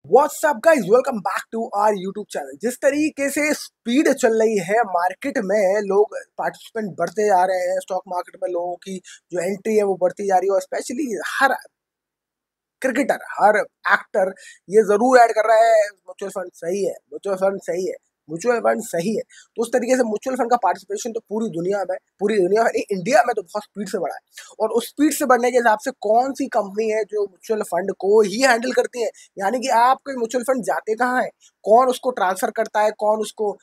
WhatsApp guys, welcome back to our YouTube channel. जिस तरीके से स्पीड चल रही है मार्केट में, लोग पार्टिसिपेंट बढ़ते जा रहे हैं स्टॉक मार्केट में, लोगों की जो एंट्री है वो बढ़ती जा रही है और स्पेशली हर क्रिकेटर, हर एक्टर ये जरूर ऐड कर रहा है म्यूचुअल फंड सही है, म्यूचुअल फंड सही है, म्यूचुअल फंड सही है। तो उस तरीके से म्यूचुअल फंड का पार्टिसिपेशन तो पूरी दुनिया में नहीं, इंडिया में तो बहुत स्पीड से बढ़ा है। और उस स्पीड से बढ़ने के हिसाब से कौन सी कंपनी है जो म्यूचुअल फंड को ही हैंडल करती है, यानी कि आपके म्यूचुअल फंड जाते कहाँ है, कौन उसको ट्रांसफर करता है, कौन उसको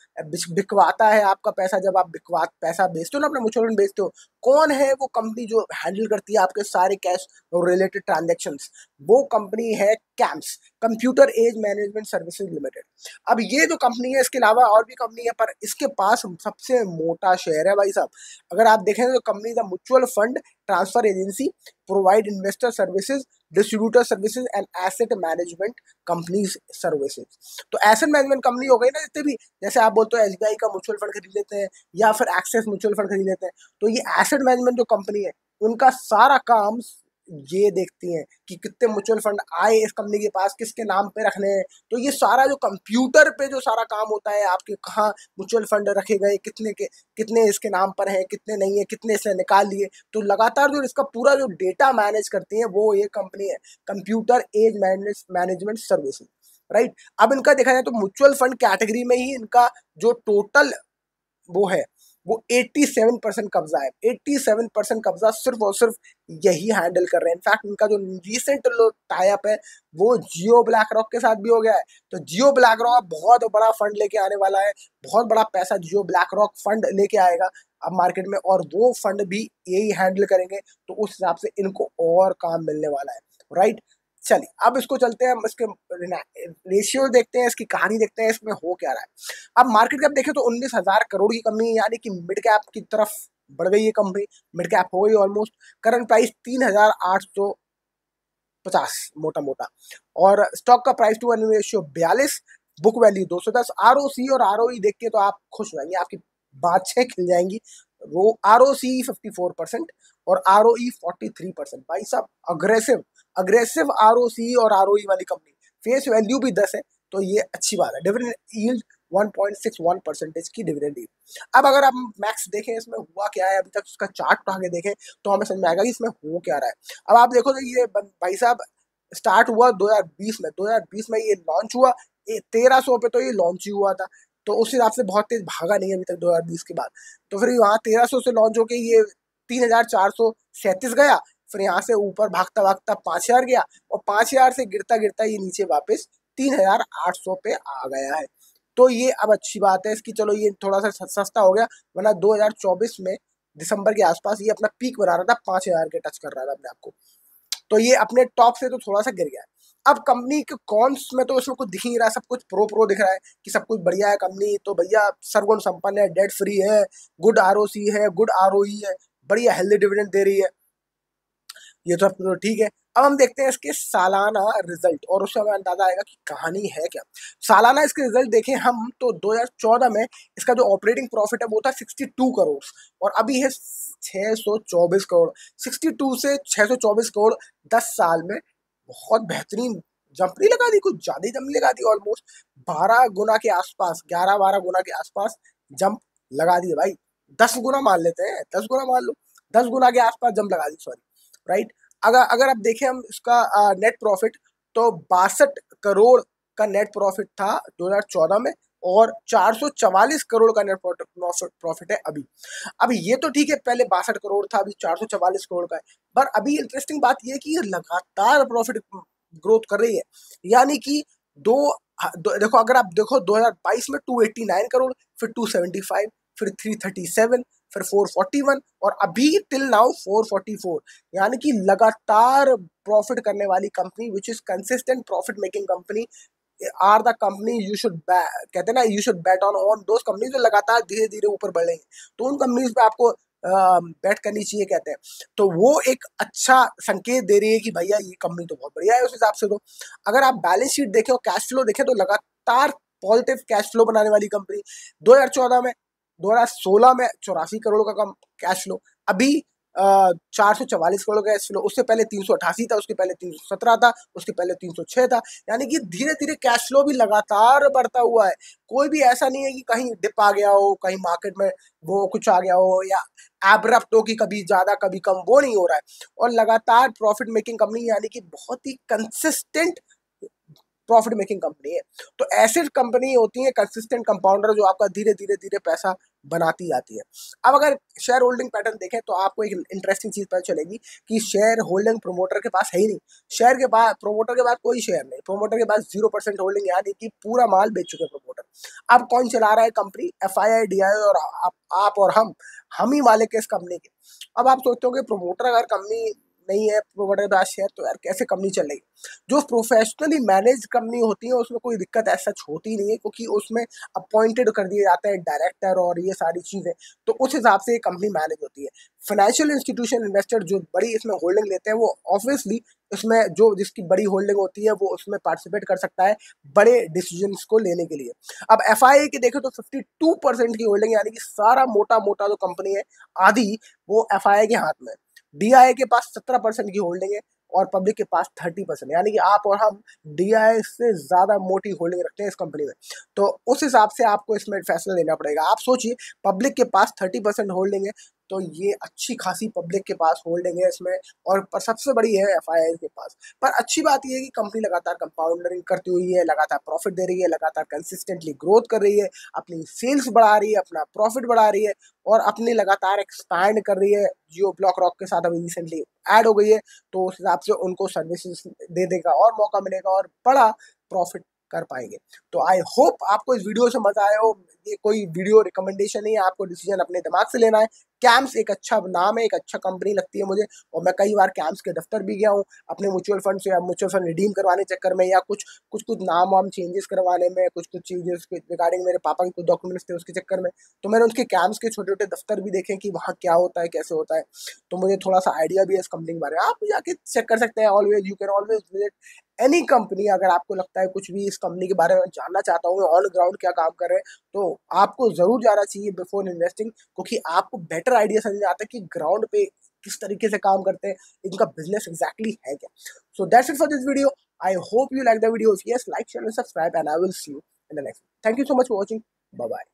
बिकवाता है आपका पैसा। जब आप बिकवा पैसा बेचते हो ना, अपना म्यूचुअल फंड बेचते हो, कौन है वो कंपनी जो हैंडल करती है आपके सारे कैश और रिलेटेड ट्रांजेक्शंस? वो कंपनी है CAMS, computer age management services limited. अब ये जो कंपनी है, इसके अलावा और भी कंपनी है, पर इसके पास सबसे मोटा शेयर है भाई साहब। अगर आप देखें तो company the mutual fund transfer agency provide investor services, distributor services and asset management companies services. तो एसेट मैनेजमेंट कंपनी हो गई ना, जितने भी, जैसे आप बोलते हो एसबीआई का म्यूचुअल फंड खरीद लेते हैं या फिर एक्सेस म्यूचुअल फंड खरीद लेते हैं, तो ये एसेट मैनेजमेंट जो कंपनी है, उनका सारा काम ये देखती हैं कि कितने म्यूचुअल फंड आए इस कंपनी के पास, किसके नाम पे रखने हैं। तो ये सारा जो कंप्यूटर पे जो सारा काम होता है, आपके कहाँ म्यूचुअल फंड रखे गए, कितने इसके नाम पर हैं, कितने नहीं है, कितने इसने निकाल लिए, तो लगातार जो इसका पूरा जो डेटा मैनेज करती है वो ये कंपनी है, computer age management services. Right. अब इनका देखा जाए तो म्यूचुअल फंड कैटेगरी में ही इनका जो टोटल वो है वो 87% कब्जा है। 87% कब्जा सिर्फ और सिर्फ यही हैंडल कर रहे हैं। इनफैक्ट इनका जो रिसेंट टाई अप है वो जियो ब्लैक रॉक के साथ भी हो गया है। तो जियो ब्लैक रॉक बहुत बड़ा फंड लेके आने वाला है, बहुत बड़ा पैसा जियो ब्लैक रॉक फंड लेके आएगा अब मार्केट में, और वो फंड भी यही हैंडल करेंगे। तो उस हिसाब से इनको और काम मिलने वाला है। राइट। चलिए अब इसको चलते हैं, हम इसके रेशियो देखते हैं, इसकी कहानी देखते हैं, इसमें हो क्या रहा है। अब मार्केट कैप देखें तो 19,000 करोड़ की कंपनी, यानी कि मिड कैप की तरफ बढ़ गई है कंपनी, मिड कैप हो गई ऑलमोस्ट। करंट प्राइस 3,850 मोटा मोटा, और स्टॉक का price to earning ratio 42, book value 210। ROC और आरओई देख के तो आप खुश हो जाएंगे, आपकी बातें खिल जाएंगी। आरओसी 54% और आरओई 43%। भाई साहब अग्रेसिव अग्रेसिव आरओसी और आरओई वाली कंपनी, फेस वैल्यू भी 10 है, तो ये अच्छी बात है। डिविडेंड यील्ड 1.61% की डिविडेंड यील्ड। अब अगर आप मैक्स देखें इसमें हुआ क्या है, अभी तक उसका चार्ट उठा के देखें तो हमें समझ में आएगा कि इसमें हो क्या रहा है। अब आप देखो तो ये भाई साहब स्टार्ट हुआ 2020 में, 2020 में ये लॉन्च हुआ, 1300 पे तो ये लॉन्च ही हुआ था। तो उस हिसाब से बहुत तेज भागा नहीं अभी तक 2020 के बाद। तो फिर वहाँ 1300 से लॉन्च होके ये 3,437 गया, फिर यहाँ से ऊपर भागता भागता 5,000 गया, और 5,000 से गिरता गिरता ये नीचे वापस 3,800 पे आ गया है। तो ये अब अच्छी बात है इसकी, चलो ये थोड़ा सा सस्ता हो गया, वरना 2024 में दिसंबर के आसपास ये अपना पीक बना रहा था, 5,000 के टच कर रहा था अपने आप को। तो ये अपने टॉप से तो थोड़ा सा गिर गया है। अब कंपनी के कॉन्स में तो इसमें कुछ दिख नहीं रहा, सब कुछ प्रो प्रो दिख रहा है कि सब कुछ बढ़िया है कंपनी, तो भैया सर्वगुण संपन्न है, डेट फ्री है, गुड आरओसी है, गुड आरओई है, बढ़िया हेल्दी डिविडेंड दे रही है, ये तो तो ठीक है। अब हम देखते हैं इसके सालाना रिजल्ट, और उससे हमें अंदाजा आएगा कि कहानी है क्या। सालाना इसके रिजल्ट देखें हम तो 2014 में इसका जो ऑपरेटिंग प्रॉफिट है वो था 62 करोड़, और अभी है 624 करोड़। 62 से 624 करोड़ 10 साल में बहुत बेहतरीन जंप नहीं लगा दी, कुछ ज्यादा ही जंप लगा दी, ऑलमोस्ट 12 गुना के आसपास, 11-12 गुना के आसपास जंप लगा दी भाई। 10 गुना मान लेते हैं, 10 गुना मान लो, 10 गुना के आसपास जंप लगा दी, सॉरी। राइट। अगर अगर आप देखें हम इसका नेट प्रॉफिट, तो 62 करोड़ का नेट प्रॉफिट था 2014 में, और 444 करोड़ का नेट प्रॉफिट है अभी। अभी ये तो ठीक है, पहले 62 करोड़ था, अभी 444 करोड़ का है। पर अभी इंटरेस्टिंग बात ये है कि ये लगातार प्रॉफिट ग्रोथ कर रही है, यानी कि देखो, अगर आप देखो 2022 में 289 करोड़, फिर 275, फिर 337, फिर 441, और अभी टिल नाउ 444। यानी कि लगातार प्रॉफिट करने वाली company, which is consistent profit making company, are the company you should कहते हैं ना, you should bet on those company जो लगातार धीरे धीरे ऊपर बढ़ रही हैं। तो उन कंपनीज पे आपको बैट करनी चाहिए कहते हैं। तो वो एक अच्छा संकेत दे रही है कि भैया ये कंपनी तो बहुत बढ़िया है उस हिसाब से। तो अगर आप बैलेंस शीट देखें और कैश फ्लो देखें तो लगातार पॉजिटिव कैश फ्लो बनाने वाली कंपनी। 2014 में, 2016 में 84 करोड़ का कम कैश फ्लो, अभी 444 करोड़ का कैश फ्लो, उससे पहले 388 था, उसके पहले 317 था, उसके पहले 306 था। यानी कि धीरे धीरे कैश फ्लो भी लगातार बढ़ता हुआ है। कोई भी ऐसा नहीं है कि कहीं डिप आ गया हो, कहीं मार्केट में वो कुछ आ गया हो, या एब्रप्ट हो कि कभी ज्यादा कभी कम, वो नहीं हो रहा है। और लगातार प्रॉफिट मेकिंग कंपनी, यानी कि बहुत ही कंसिस्टेंट प्रॉफिट मेकिंग कंपनी है। तो ऐसे कंपनी होती है कंसिस्टेंट कंपाउंडर, जो आपका धीरे धीरे धीरे पैसा बनाती जाती है। अब अगर शेयर होल्डिंग पैटर्न देखें तो आपको एक इंटरेस्टिंग चीज पता चलेगी कि शेयर होल्डिंग प्रोमोटर के पास है ही नहीं। शेयर के पास, प्रोमोटर के पास कोई शेयर नहीं, प्रोमोटर के पास 0% होल्डिंग, यानी कि पूरा माल बेच चुके प्रोमोटर। अब कौन चला रहा है कंपनी? FII, DII और आप और हम ही मालिक है इस कंपनी के। अब आप सोचते हो कि प्रोमोटर अगर कंपनी नहीं है, प्रोमोटर के पास शेयर, तो यार कैसे कंपनी चलेगी? जो प्रोफेशनली मैनेज कंपनी होती है उसमें कोई दिक्कत ऐसा होती नहीं है, क्योंकि उसमें अपॉइंटेड कर दिए जाते हैं डायरेक्टर और ये सारी चीजें, तो उस हिसाब से कंपनी मैनेज होती है। फाइनेंशियल इंस्टीट्यूशन इन्वेस्टर जो बड़ी इसमें होल्डिंग लेते हैं, वो ऑब्वियसली इसमें जो जिसकी बड़ी होल्डिंग होती है वो उसमें पार्टिसिपेट कर सकता है बड़े डिसीजंस को लेने के लिए। अब FII की देखें तो 52% की होल्डिंग, यानी कि सारा मोटा मोटा जो कंपनी है आधी, वो FII के हाथ में है। DII के पास 17% की होल्डिंग है और पब्लिक के पास 30%, यानी कि आप और हम DII से ज्यादा मोटी होल्डिंग रखते हैं इस कंपनी में। तो उस हिसाब से आपको इसमें फैसला लेना पड़ेगा। आप सोचिए, पब्लिक के पास 30% होल्डिंग है, तो ये अच्छी खासी पब्लिक के पास होल्डिंग है इसमें, और पर सबसे बड़ी है FII के पास। पर अच्छी बात यह है कि कंपनी लगातार कंपाउंडरिंग करती हुई है, लगातार प्रॉफिट दे रही है, लगातार कंसिस्टेंटली ग्रोथ कर रही है, अपनी सेल्स बढ़ा रही है, अपना प्रॉफिट बढ़ा रही है, और अपनी लगातार एक्सपैंड कर रही है। जियो ब्लॉक रॉक के साथ अभी रिसेंटली ऐड हो गई है, तो उस हिसाब से उनको सर्विसेज दे देगा और मौका मिलेगा और बड़ा प्रॉफिट कर पाएंगे। तो आई होप आपको इस वीडियो से मजा आया हो। ये कोई वीडियो रिकमेंडेशन नहीं है, आपको डिसीजन अपने दिमाग से लेना है। कैम्स एक अच्छा नाम है, एक अच्छा कंपनी लगती है मुझे, और मैं कई बार कैम्स के दफ्तर भी गया हूँ अपने म्यूचुअल फंड से, या म्यूचुअल फंड रिडीम करवाने चक्कर में, या कुछ कुछ कुछ नाम वाम चेंजेस करवाने में, कुछ कुछ चीजें रिगार्डिंग मेरे पापा के कुछ डॉक्यूमेंट्स थे उसके चक्कर में। तो मैंने उनके कैम्स के छोटे छोटे दफ्तर भी देखे कि वहाँ क्या होता है, कैसे होता है। तो मुझे थोड़ा सा आइडिया भी है इस कंपनी के बारे में। आप जाके चेक कर सकते हैं। Always you can always visit any company. अगर आपको लगता है कुछ भी इस कंपनी के बारे में जानना चाहता हूँ, ऑन ग्राउंड क्या काम कर रहे हैं, तो आपको जरूर जाना चाहिए बिफोर इन्वेस्टिंग, क्योंकि आपको बेटर आइडिया समझ में आता है कि ग्राउंड पे किस तरीके से काम करते हैं, इनका बिजनेस एग्जैक्टली है क्या। So that's it for this video. I hope you like the video. Yes, like, share and subscribe, and I will see you in the next. Thank you so much for watching. Bye bye.